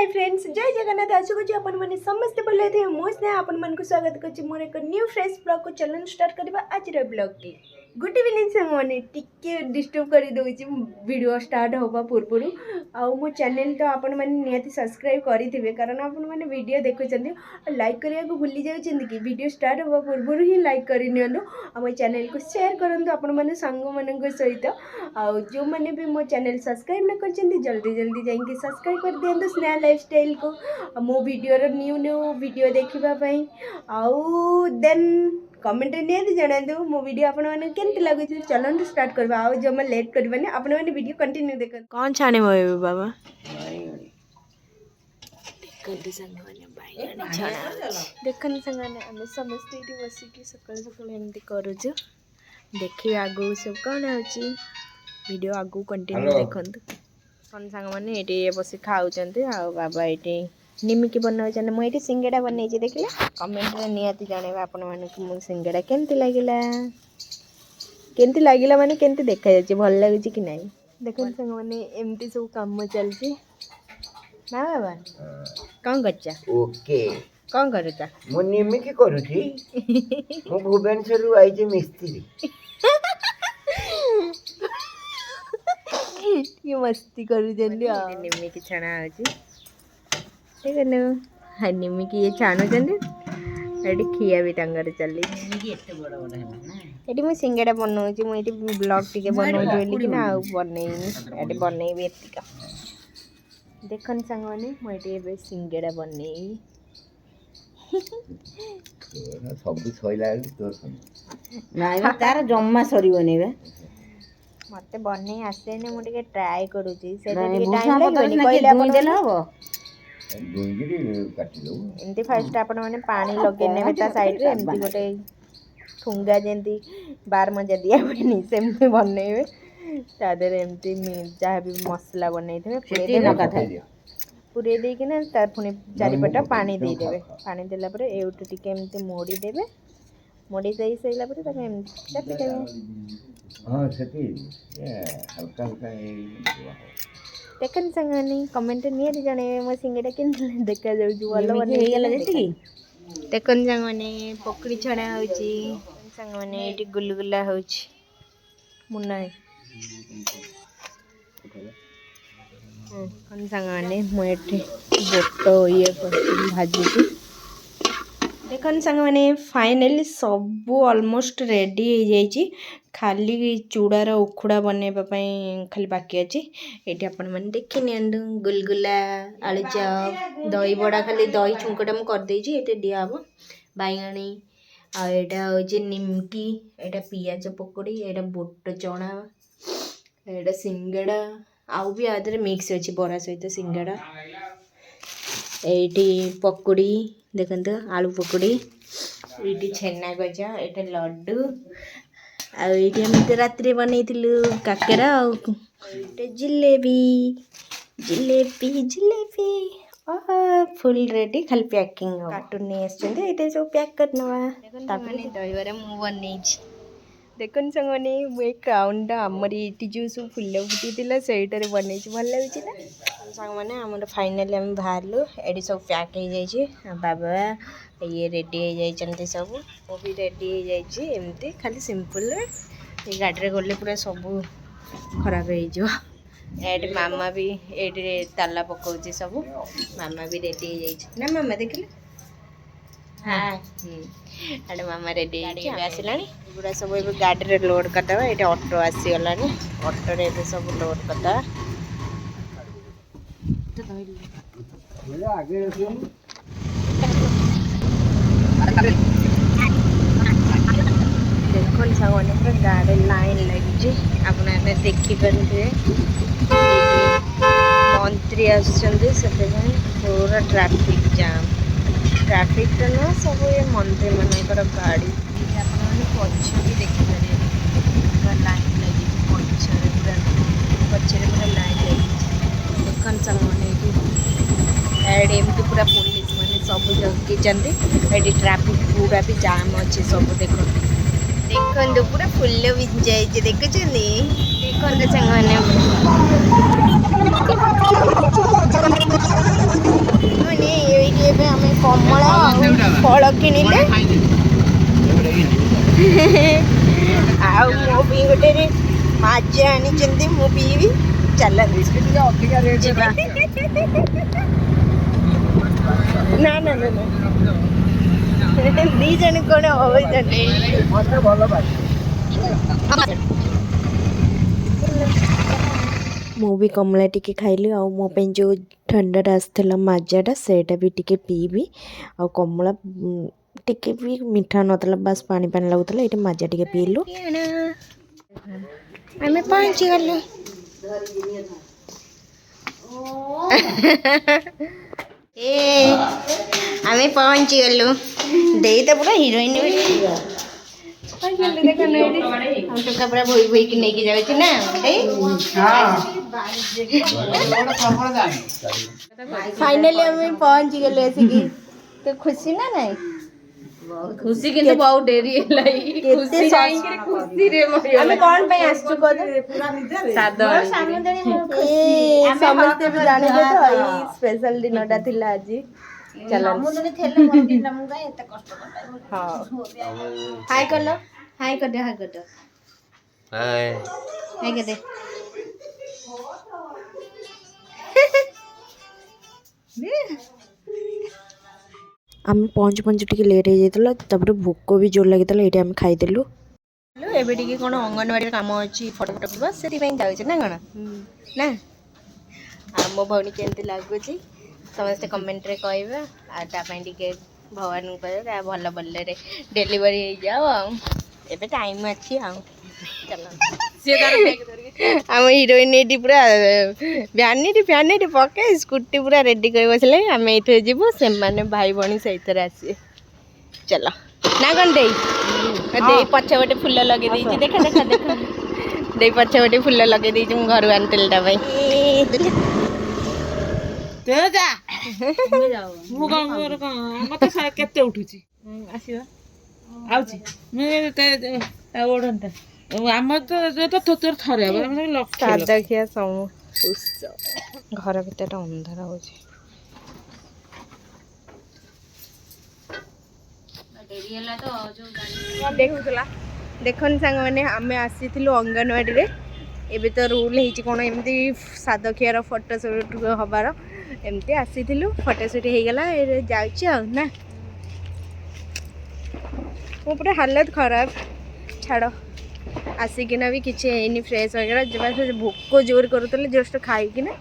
Hi friends जय जगन्नाथ आशा करूँ आपण मैंने समस्ते भले थे मुझे आपण मन को स्वागत कर मोर एक न्यू फ्रेश ब्लॉग को चलन स्टार्ट करवा आज ब्लॉग टी गुड इवनिंग से मैंने टिके डिस्टर्ब कर दूची वीडियो स्टार्ट होगा पूर्व आउ मो चैनल तो आपण मैंने निहाती सब्सक्राइब करेंगे कारण आपण मैंने वीडियो देखुं लाइक करने को भूली जाऊँ कि वीडियो स्टार्ट होगा पूर्व ही लाइक कर मो चैनल को शेयर करूँ आपण मैंने सांग मान सहित आउ जो मैंने भी मो चैनल सब्सक्राइब न कर जल्दी जल्दी जाइए सब्सक्राइब कर दिखाँ स्नेहा लाइफस्टाइल को मो वीडियो न्यू न्यू वीडियो देखापी आउ देन कमेंट निहाती जणातु मो वीडियो आपण मैंने केमती लगुच चलते स्टार्ट करवा आउ जमा लेट करवानी आपण मैंने वीडियो कंटिन्यू देख कौन छाने बाबा देखनी संगे आम समस्ते ये बसिक सका सका एमती करुचु देखिए आगू सब कौन वीडियो आगू कंटिन्यू देखु कौन सांग मैंने ये बस खाऊँ आ बाबा ये निमिकी बनाऊँ मुझे सिंगेड़ा बनई देखिए कमेंट में निहाती जनइबा आपण मानक सिंगेड़ा केमती लगिला माने केमती देखा जाए भल लगुच कि ना देखो सांग मैंने एमती सब कम चलती ना बाबा कौन कर ओके कौन करूचा मु निमिकी करूची मु भुवनेश्वर आइजे मिस्त्री ये मस्ती करूचंदी निमिकी छणा होची ठीक है ना निमिकी ये छाणुचंदी एटी खिया भी तांगर चली निमिकी एते बड़ बड़ है ना एटी मु सिंगेड़ा बनाउची मु एटी ब्लॉग टिके बनाउची बोली कि ना आ बनैनी एटी बनैबी एतिका देखन संग माने मु एटी बे सिंगेड़ा बनैबी सब सइला तोर नाइ तार जम्मा सरीबनी बे मते बनै आसेने मु टिके ट्राई करूची से टिके टाइम लागबनी कहले अपन देला हबो गुंगिरी काटी लो एमती फर्स्ट आपण माने पानी लगे नेबे ता साइड रे एमती गोटे ठुंगा जेंती बार मजा दिया बनी सेमती बनैबे ता देरे एमती जहाँ भी मसला बनई थे पूरे देबे पूरे दे कि ना तार पुनी चारिपटा पानी दे देबे पानी देला परे एउट टिके एमती मोड़ी देबे मोड़ी देई सइला परे ताके एमती चापी देबे हां सेती हल्का हल्का देखन संगनी कमेंट निहाती जणे मो सिंगेड़ा केमती देखा जाउछु भलो बने हेगला जेती देखन संगने पकड़ी छणा होची संगने एटी गुलगुला होची मुन्ना कौन संगने मुझे बोट ये भाजी देखन संग मैंने फाइनली सब ऑलमोस्ट रेडी हो जाइए खाली चूड़ार उखुड़ा बनवाई खाली बाकी अच्छी ये आपण मैंने देखी नि गुलगुला आलू चप दही बड़ा खाली दही छुंकटा मुझे करदे ये दिहब बैगणी आटा हूँ निमकी यहाँ पियाज पकोड़ी यहाँ बोट चना यहाँ सिंगेड़ा आउ भी आदि मिक्स अच्छी बरा सहित सिंगेड़ा ये पकोड़ी देखते आलू पकोड़ी ये छेना गजा ये लड्डू आम रात बनई काकेरा जिलेबी जिलेबी जिलेबी फुल रेडी खाली पैकिंग कार्टून नहीं आसते सब पैक कर दहीबार मु बन देखन संगने ये क्राउन आमर ये जो सब फुल फुटी सहीटार बनई भल लगे ना सांग मैंने आम फाइनाली आम बाहर ये सब पैक हो जाए बाबा ये रेडी हो जाती सब वो भी रेडी हो जाती खाली सिंपल ये गाड़ी गले पूरा सब खराब हो ये मामा भी ये ताला पकाउची सब मामा भी रेडी हो जाए ना मामा देखिले हाँ अरे मामा रेडी आसला पूरा सब ये गाड़ी लोड करदे ये ऑटो आसीगला ऑटो रे सब लोड करदे देखो सामने पूरा गाड़ी लाइन लगी आपने देखिपे मंत्री आसुँच पूरा ट्रैफिक जाम ट्रैफिक तो ना सब ये मंत्री मानकर गाड़ी आपने पक्ष भी देखिपारे पूरा लाइन लगी पक्षरे पूरा पक्षरे पूरा लाइन लगी देखन सामने एमती पूरा पुलिस मैंने सब जगह ये ट्रैफिक पूरा भी जाम अच्छे सब देख देखो पूरा फुल भी जाइए देखुं देखते କିଣିଲେ ଆଉ ମୋ ପାଇଁ ଗୋଟେ ମାଜା ଆଣିଛନ୍ତି ମୁଁ ପିଇବି ଚାଲନ୍ତୁ ଯିବା। ନା ନା ନା ନା ଦି ଜଣ କଣ ହଉଛନ୍ତି ମୁଁ ବି କମଳା ଟିକେ ଖାଇଲି ଆଉ ମୋ ପାଇଁ ଯେଉଁ ଥଣ୍ଡାଟା ଆସିଥିଲା ମାଜାଟା ସେଇଟା ବି ଟିକେ ପିଇବି ଆଉ କମଳା ଟିକେ ବି ମିଠା ନଥିଲା ବାସ୍ ପାଣି ପାଣି ଲାଗୁଥିଲା ଏଇଠି ମାଜା ଟିକେ ପିଇଲୁ ଆମେ ପହଞ୍ଚିଗଲୁ ଏ ଆମେ ପହଞ୍ଚିଗଲୁ ଦେଇ ତ ପୁରା ହିରୋଇନ ଟୋକା ପୁରା ଭୋଇ ଭୋଇକି ନେଇକି ଯାଉଛି ନା फाइनली ଆମେ ପହଞ୍ଚିଗଲୁ ଆସିକି ତ ଖୁସି ନା ନାଇଁ खुशी किंतु बहुत डेरी है खुशी जाइंगे खुशी रे ଆମେ କଣ ପାଇଁ ଆସିଛୁ କହ सादा ସମସ୍ତେ ବି ଜାଣିବେ ତ ଏଇ ସ୍ପେଶାଲ ଦିନଟା ଥିଲା ଆଜି ଚାଲ ହାଇ କଲ ହାଇ କରିଦେ ହାଇ କରିଦେ ହାଇ କରିଦେ ଆମେ ପହଞ୍ଚୁ ପହଞ୍ଚୁ ଟିକେ ଲେଟ୍ ହେଇଯାଇଥିଲା ତାପରେ ଭୋକ ବି ଜୋର ଲାଗିଥିଲା ଏଇଠି ଆମେ ଖାଇଦେଲୁ ଏବେ ଟିକେ କ'ଣ ଅଙ୍ଗନବାଡ଼ିରେ କାମ ଅଛି ଫଟୋ ଫଟୋ ଉଠିବ ସେଥିପାଇଁ ଯାଉଛି ନା କ'ଣ ନା ଆଉ ମୋ ଭଉଣୀ କେମିତି ଲାଗୁଛି ସମସ୍ତେ କମେଣ୍ଟରେ କହିବେ ଆଉ ତା ପାଇଁ ଟିକେ ଭଗବାନଙ୍କୁ କହିବେ ତା ଭଲ ଭଲରେ ଡେଲିଭରି ହେଇଯାଉ ଆଉ ଏବେ ଟାଇମ୍ ଅଛି ଆଉ ଚାଲ ଆମ ହିରୋଇନ ଏଇଠି ପୁରା ଭ୍ୟାନିଟି ପକାଇ ସ୍କୁଟି ପୁରା ରେଡ଼ି କରି ବସିଲେ ଆମେ ଏଇଥିରେ ଯିବୁ ସେମାନେ ଭାଇ ଭଉଣୀ ସେଇଥିରେ ଆସିବେ ଚାଲ ନା କ'ଣ ଦେଇ ଦେଇ ପଛ ଗୋଟେ ଫୁଲ ଲଗେଇ ଦେଇଛି ଦେଖ ଦେଇ ପଛ ଗୋଟେ ଫୁଲ ଲଗେଇ ଦେଇଛି ମୁଁ ଘରୁ ଆଣିଥିଲି ତା ପାଇଁ କେତେ ଉଠୁଛି ଆସିବା ଆଉଛି ଓଢ଼ନ୍ତା ଆମର ତ ଥରେ ହବ ସାଦା ଖିଆ ଘର ଭିତରଟା ଅନ୍ଧାର ହଉଛି ଦେଖୁଥିଲା ଦେଖନି ସାଙ୍ଗମାନେ ଆମେ ଆସିଥିଲୁ ଅଙ୍ଗନବାଡ଼ିରେ ଏବେ ତ ରୁଲ୍ ହେଇଛି କ'ଣ ଏମିତି ସାଦ ଖିଆର ଫଟୋ ସୁଟ୍ ହବାର ଏମିତି ଆସିଥିଲୁ ଫଟୋ ସୁଟ୍ ହେଇଗଲା ଏବେ ଯାଉଛି ଆଉ ନା ମୋ ପୁରା ହାଲତ ଖରାପ ଛାଡ଼ ଆସିକିନା ବି କିଛି ହେଇନି ଫ୍ରେଶ୍ ହେଇଗଲା ଯିବା ଭୋକ ଜୋର କରୁଥିଲେ ଜଷ୍ଟ ଖାଇକିନା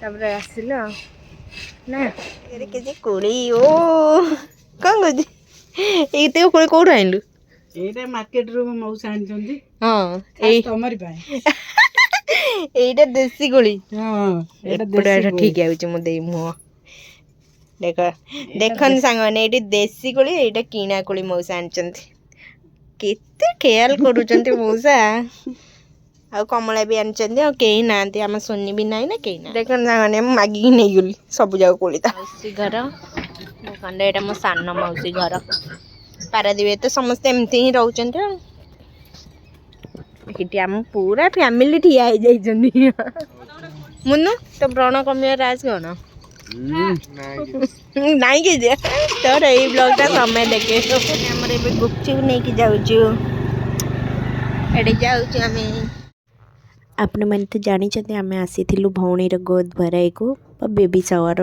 ତାପରେ ଆସିଲୁ ଆଉ ନା କିଛି କୋଳି ଓ କ'ଣ କହୁଛି ଏଇତେ କୋଳି କୋଉଠୁ ଆଣିଲୁ ଏଇଟା ମାର୍କେଟରୁ ମଉସା ଆଣିଛନ୍ତି ହଁ ଏଇ ତମରି ପାଇଁ ଏଇଟା ଦେଶୀ କୋଳି ହଁ ଏପଟେ ଠିକ୍ ଆଉଛି ମୁଁ ଦେଇ ମୁହଁ ଦେଖନି ସାଙ୍ଗମାନେ ଏଇଠି ଦେଶୀ କୋଳି ଏଇଟା କିଣା କୋଳି ମଉସା ଆଣିଛନ୍ତି କେତେ ଖେୟାଲ କରୁଛନ୍ତି ମଉସା ଆଉ କମଳା ବି ଆଣିଛନ୍ତି ଆଉ କେହି ନାହାନ୍ତି ଆମ ସୋନି ବି ନାହିଁ ନା କେହି ନାହିଁ ଦେଖନି ସାଙ୍ଗମାନେ ମୁଁ ମାଗିକି ନେଇଗଲି ସବୁ ଯାକ କୋଳି ମାଉସୀ ଘର ଦେଖନ୍ତୁ ଏଇଟା ମୋ ସାନ ମାଉସୀ ଘର ପାରାଦୀପରେ ତ ସମସ୍ତେ ଏମିତି ହିଁ ରହୁଛନ୍ତି ଆଉ ଏଠି ଆମ ପୁରା ଫ୍ୟାମିଲି ଠିଆ ହେଇଯାଇଛନ୍ତି ମୁନୁ ତ ବ୍ରଣ କମିବାର ରାଜ କ'ଣ ନାଇଁ କି ତୋର ଏଇ ବ୍ଲଗ୍ଟା ସମୟ ଦେଖେ ଆମର ଏବେ ଗୁପଚୁପ ନେଇକି ଯାଉଛୁ ଏଠି ଯାଉଛୁ ଆମେ ଆପଣମାନେ ତ ଜାଣିଛନ୍ତି ଆମେ ଆସିଥିଲୁ ଭଉଣୀର ଗୋଦ ଭରାଇକୁ ବା ବେବି ସାୱାର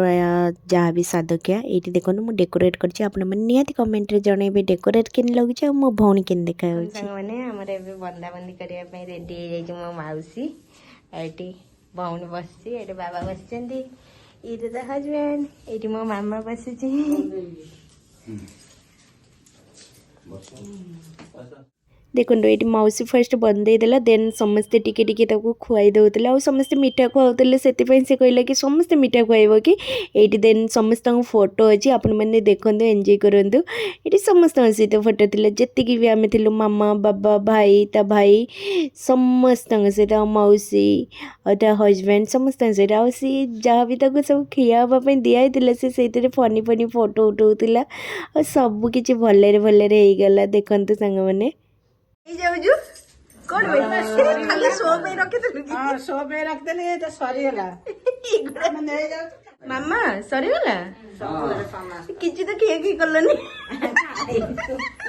ଯାହା ବି ସାଦକିଆ ଏଇଠି ଦେଖନ୍ତୁ ମୁଁ ଡେକୋରେଟ୍ କରିଛି ଆପଣମାନେ ନିହାତି କମେଣ୍ଟରେ ଜଣେଇବେ ଡେକୋରେଟ୍ କେମିତି ଲାଗୁଛି ଆଉ ମୋ ଭଉଣୀ କେମିତି ଦେଖାଯାଉଛି ସାଙ୍ଗମାନେ ଆମର ଏବେ ବନ୍ଦାବନ୍ଦି କରିବା ପାଇଁ ରେଡ଼ି ହେଇଯାଇଛି ମୋ ମାଉସୀ ଏଇଠି ଭଉଣୀ ବସିଛି ଏଇଠି ବାବା ବସିଛନ୍ତି ଏଇଠି ତା ହଜବେଣ୍ଡ ଏଇଠି ମୋ ମାମା ବସିଛି ଦେଖନ୍ତୁ ଏଇଠି ମାଉସୀ ଫାର୍ଷ୍ଟ ବନ୍ଦେଇ ଦେଲା ଦେନ୍ ସମସ୍ତେ ଟିକେ ଟିକେ ତାକୁ ଖୁଆଇ ଦେଉଥିଲେ ଆଉ ସମସ୍ତେ ମିଠା ଖୁଆଉଥିଲେ ସେଥିପାଇଁ ସେ କହିଲା କି ସମସ୍ତେ ମିଠା ଖୁଆଇବ କି ଏଇଠି ଦେନ୍ ସମସ୍ତଙ୍କ ଫଟୋ ଅଛି ଆପଣମାନେ ଦେଖନ୍ତୁ ଏନ୍ଜୟ କରନ୍ତୁ ଏଇଠି ସମସ୍ତଙ୍କ ସହିତ ଫଟୋ ଥିଲା ଯେତିକି ବି ଆମେ ଥିଲୁ ମାମା ବାବା ଭାଇ ତା ଭାଇ ସମସ୍ତଙ୍କ ସହିତ ଆଉ ମାଉସୀ ଆଉ ତା ହଜବେଣ୍ଡ ସମସ୍ତଙ୍କ ସହିତ ଆଉ ସିଏ ଯାହା ବି ତାକୁ ସବୁ ଖିଆ ହେବା ପାଇଁ ଦିଆହେଇଥିଲା ସେ ସେଇଥିରେ ଫନି ଫଟୋ ଉଠାଉଥିଲା ଆଉ ସବୁକିଛି ଭଲରେ ହେଇଗଲା ଦେଖନ୍ତୁ ସାଙ୍ଗମାନେ ଯାଉଛୁ କଣ ଖାଲି ଶୋ ପାଇଁ ରଖିଦେଲୁ ଶୋ ପାଇଁ ରଖିଦେଲି ଏଇଟା ସରିଗଲା ମାମା ସରିଗଲା ସବୁବେଳେ ସମସ୍ତେ କିଛି ତ ଖିଆ ଖି କଲନି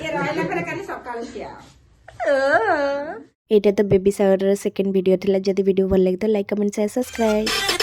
ଇଏ ରହିଲା ପରେ କାଲି ସକାଳୁ ଖିଆ ଏଇଟା ତ ବେବି ସାୱାରର ସେକେଣ୍ଡ ଭିଡ଼ିଓ ଥିଲା। ଯଦି ଭିଡ଼ିଓ ଭଲ ଲାଗିଥିଲା ଲାଇକ୍ କମେଣ୍ଟ ସେୟାର ସବସ୍କ୍ରାଇବ୍।